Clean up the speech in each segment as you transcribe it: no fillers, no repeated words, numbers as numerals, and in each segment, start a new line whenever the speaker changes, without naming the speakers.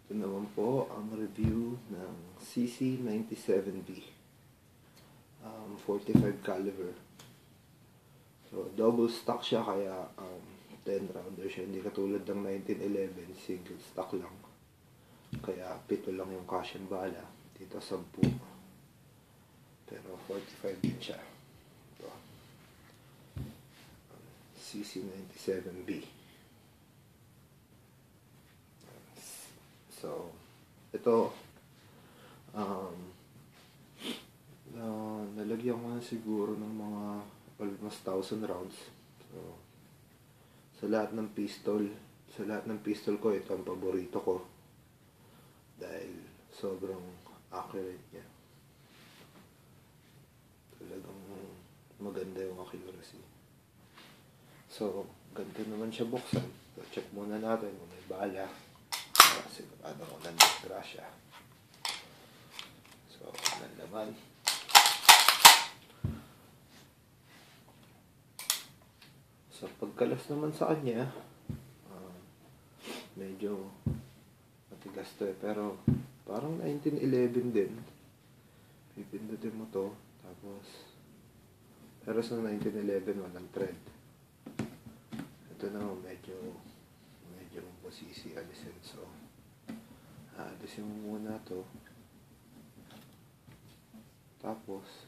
Ito naman po ang review ng CC97B 45 caliber. So double stock siya, kaya 10 rounder siya, hindi katulad ng 1911 single stock lang, kaya 7 lang yung cash and bala, dito 10, pero 45 din siya. Ito, CC97B. So ito, nalagyan ko na siguro ng mga almost 1,000 rounds. So sa lahat ng pistol ko, ito ang paborito ko dahil sobrang accurate niya. Talagang maganda yung accuracy. So ganito naman siya buksan. So check muna natin kung may bala, para sigurado ko nanditra siya. So ano naman, so pagkalas naman sa kanya, medyo matigas to pero parang 1911 din. Pipindutin mo to, tapos pero sa 1911 walang thread. Ito na medyo masisi alisin. So alisin mo muna to, tapos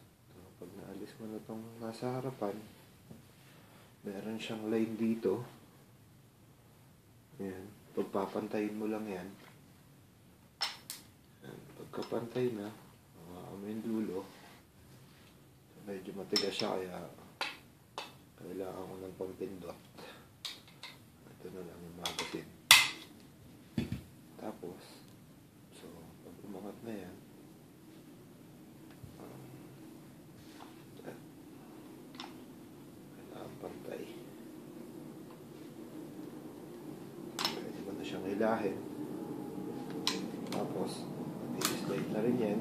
pag naalis mo na tong nasa harapan, meron siyang line dito. Ayan, pagpapantayin mo lang yan. Ayan, pagkapantay na, mo yung dulo. Medyo matigas siya, kaya kailangan ko ng pampindot. Ito na lang yung magazine. Tapos, so pag umangat na yan, kailangan pantay. Pwede mo na siyang hilahin. Tapos i-slide na rin yan.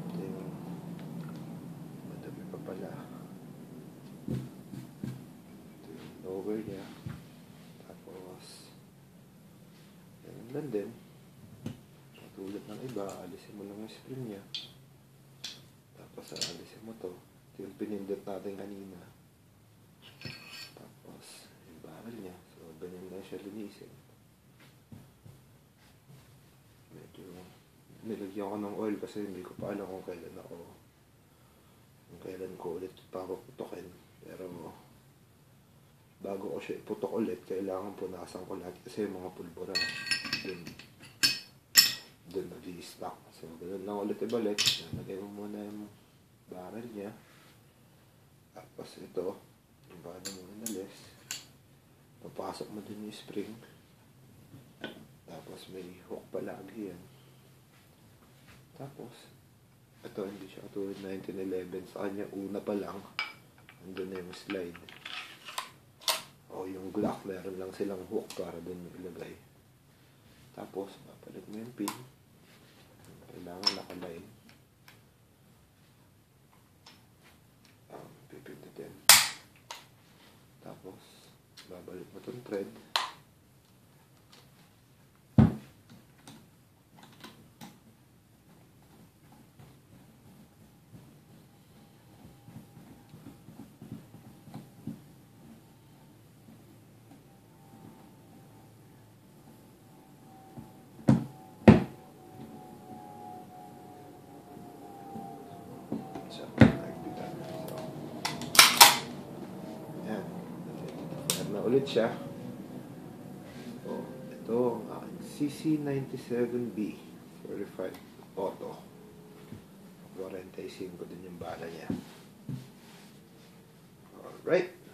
Ito yung madami pa pala. Ito yung lower niya. Tapos yan lang din. Katulad ng iba, alisin mo lang yung spring niya. Tapos alisin mo to. Ito yung pinindot natin kanina. Tapos yung barrel niya. So ganyan lang siya linisin. Medyo nilagyan ko ng oil kasi hindi ko pa alam kung kailan ko ulit papaputokin. Pero bago ko siya iputok ulit, kailangan punasan ko lahat kasi yung mga pulbura dun nag-i-stock. So ganun lang ulit ibalik. Nalagay mo muna yung barrel niya. Tapos ito, yung paano mo inalis, papasok mo din yung spring. Tapos may hook palagi yan. Tapos ito, hindi siya katulad 1911. Sa kanya una pa lang andun na yung slide. O yung Glock, meron lang silang hook para dun mo ilagay. Tapos papalit mo yung pin. Kailangan nakaline. Pipindutin. Tapos babalik mo itong thread. Ulit siya. So, ito ang CC97B 45 auto. 45 din yung bala niya. Alright.